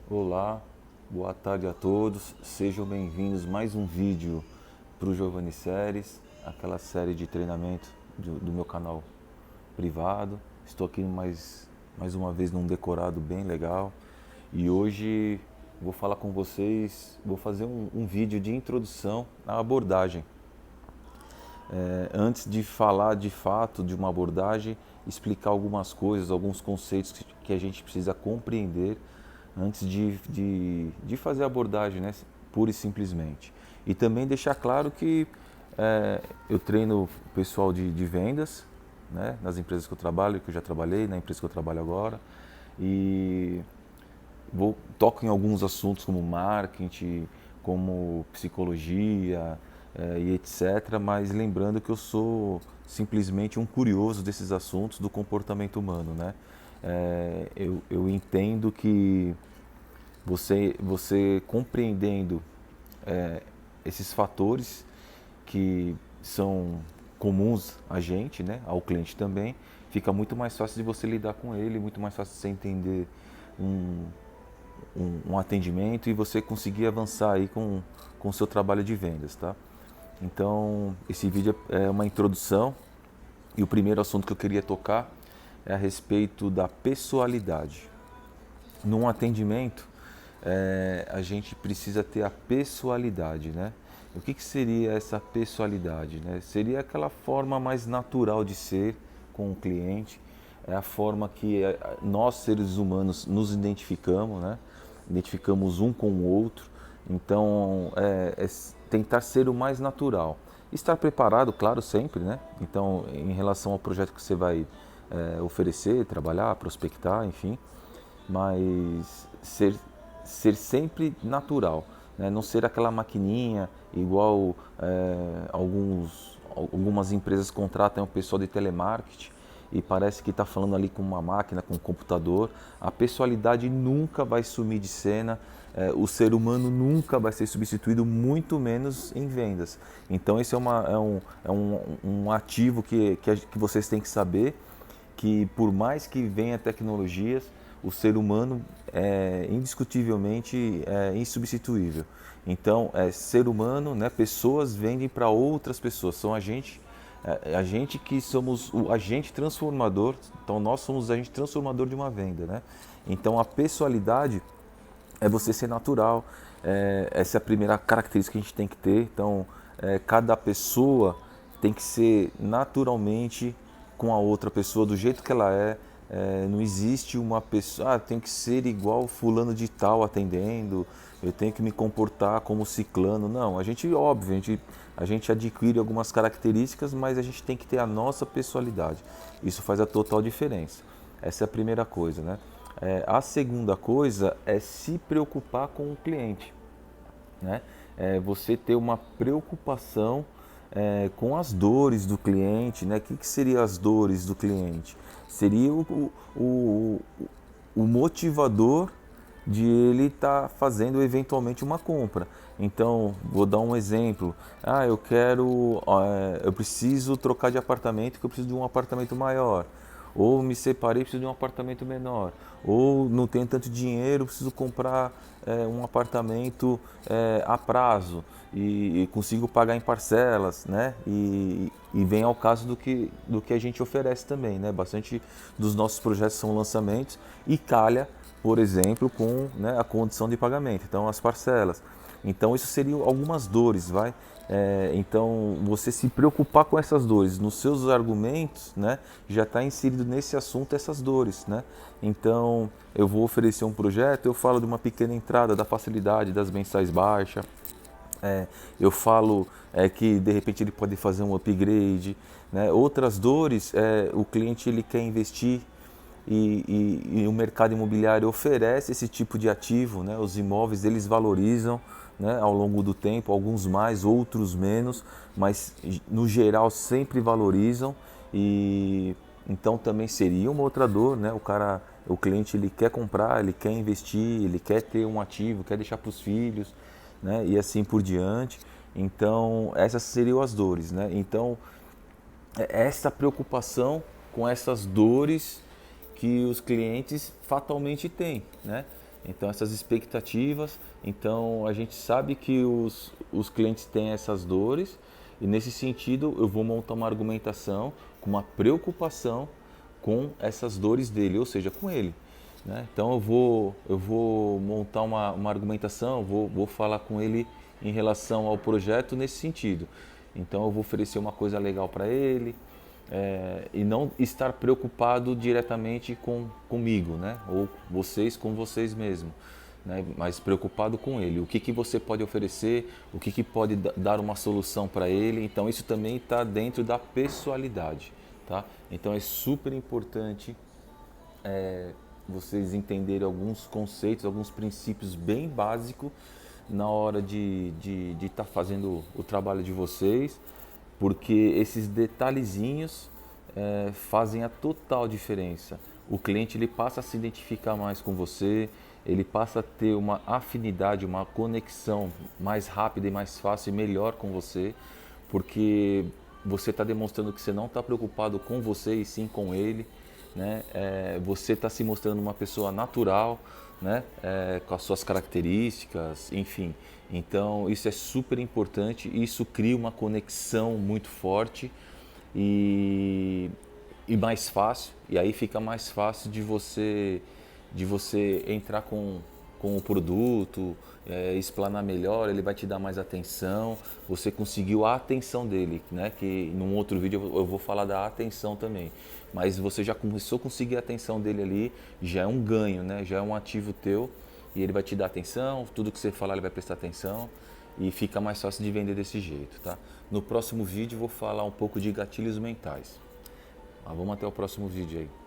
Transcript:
Olá, boa tarde a todos, sejam bem-vindos a mais um vídeo para o Giovanni Séries, aquela série de treinamento do meu canal privado. Estou aqui mais uma vez num decorado bem legal e hoje vou falar com vocês, vou fazer um vídeo de introdução à abordagem. Antes de falar de fato de uma abordagem, explicar algumas coisas, alguns conceitos que a gente precisa compreender antes de fazer a abordagem, né, pura e simplesmente. E também deixar claro que eu treino o pessoal de vendas, né, nas empresas que eu trabalho, que eu já trabalhei, na empresa que eu trabalho agora, e toco em alguns assuntos como marketing, como psicologia e etc. Mas lembrando que eu sou simplesmente um curioso desses assuntos do comportamento humano, né? Eu entendo que você compreendendo esses fatores que são comuns a gente, né, ao cliente também, fica muito mais fácil de você lidar com ele, muito mais fácil de você entender um, um atendimento e você conseguir avançar aí com o seu trabalho de vendas, tá? Então, esse vídeo é uma introdução e o primeiro assunto que eu queria tocar é a respeito da pessoalidade. Num atendimento, a gente precisa ter a pessoalidade, né? O que seria essa pessoalidade, né? Seria aquela forma mais natural de ser com o cliente, é a forma que nós seres humanos nos identificamos, né? Identificamos um com o outro. Então, tentar ser o mais natural. Estar preparado, claro, sempre, né? Então, em relação ao projeto que você vai oferecer, trabalhar, prospectar, enfim, mas ser sempre natural, né? Não ser aquela maquininha igual algumas empresas contratam o pessoal de telemarketing e parece que está falando ali com uma máquina, com um computador. A pessoalidade nunca vai sumir de cena, o ser humano nunca vai ser substituído, muito menos em vendas. Então esse é um ativo que vocês têm que saber, que por mais que venha tecnologias, o ser humano é indiscutivelmente insubstituível. Então, ser humano, né, pessoas vendem para outras pessoas, são a gente que somos o agente transformador, então nós somos o agente transformador de uma venda, né? Então a pessoalidade é você ser natural, essa é a primeira característica que a gente tem que ter. Então, cada pessoa tem que ser naturalmente com a outra pessoa do jeito que ela é. Não existe uma pessoa, tem que ser igual fulano de tal atendendo, eu tenho que me comportar como ciclano. Não, a gente, óbvio, a gente adquire algumas características, mas a gente tem que ter a nossa pessoalidade. Isso faz a total diferença. Essa é a primeira coisa, né? A segunda coisa é se preocupar com o cliente, né? Você ter uma preocupação com as dores do cliente, né? O que seriam as dores do cliente? Seria o motivador de ele estar fazendo eventualmente uma compra. Então, vou dar um exemplo. Eu preciso trocar de apartamento, que eu preciso de um apartamento maior. Ou me separei, preciso de um apartamento menor. Ou não tenho tanto dinheiro, preciso comprar um apartamento a prazo e consigo pagar em parcelas, né? E vem ao caso do que a gente oferece também, né? Bastante dos nossos projetos são lançamentos e calha, por exemplo, com, né, a condição de pagamento, então as parcelas. Então isso seriam algumas dores, vai? Então você se preocupar com essas dores, nos seus argumentos, né, já está inserido nesse assunto essas dores, né? Então eu vou oferecer um projeto, eu falo de uma pequena entrada, da facilidade, das mensais baixas, eu falo que de repente ele pode fazer um upgrade, né? Outras dores, o cliente ele quer investir e o mercado imobiliário oferece esse tipo de ativo, né? Os imóveis eles valorizam, né, ao longo do tempo, alguns mais, outros menos, mas no geral sempre valorizam e então também seria uma outra dor, né? O cliente ele quer comprar, ele quer investir, ele quer ter um ativo, quer deixar para os filhos, né? E assim por diante. Então essas seriam as dores, né? Então essa preocupação com essas dores que os clientes fatalmente têm, né? Então essas expectativas, então a gente sabe que os clientes têm essas dores e nesse sentido eu vou montar uma argumentação com uma preocupação com essas dores dele, ou seja, com ele. Né? Então eu vou montar uma argumentação, vou falar com ele em relação ao projeto nesse sentido. Então eu vou oferecer uma coisa legal para ele, e não estar preocupado diretamente comigo, né? Ou vocês com vocês mesmos, né? Mas preocupado com ele. O que, que você pode oferecer, o que, que pode dar uma solução para ele. Então isso também está dentro da pessoalidade, tá? Então é super importante vocês entenderem alguns conceitos, alguns princípios bem básicos na hora de estar fazendo o trabalho de vocês, porque esses detalhezinhos fazem a total diferença. O cliente ele passa a se identificar mais com você, ele passa a ter uma afinidade, uma conexão mais rápida e mais fácil e melhor com você, porque você está demonstrando que você não está preocupado com você e sim com ele, né? Você está se mostrando uma pessoa natural, né? Com as suas características, enfim. Então isso é super importante, isso cria uma conexão muito forte e, e mais fácil, e aí fica mais fácil de você entrar com o produto, explanar melhor, ele vai te dar mais atenção, você conseguiu a atenção dele, né? Que num outro vídeo eu vou falar da atenção também, mas você já começou a conseguir a atenção dele ali, já é um ganho, né? Já é um ativo teu e ele vai te dar atenção, tudo que você falar ele vai prestar atenção e fica mais fácil de vender desse jeito, tá? No próximo vídeo eu vou falar um pouco de gatilhos mentais. Mas vamos até o próximo vídeo aí.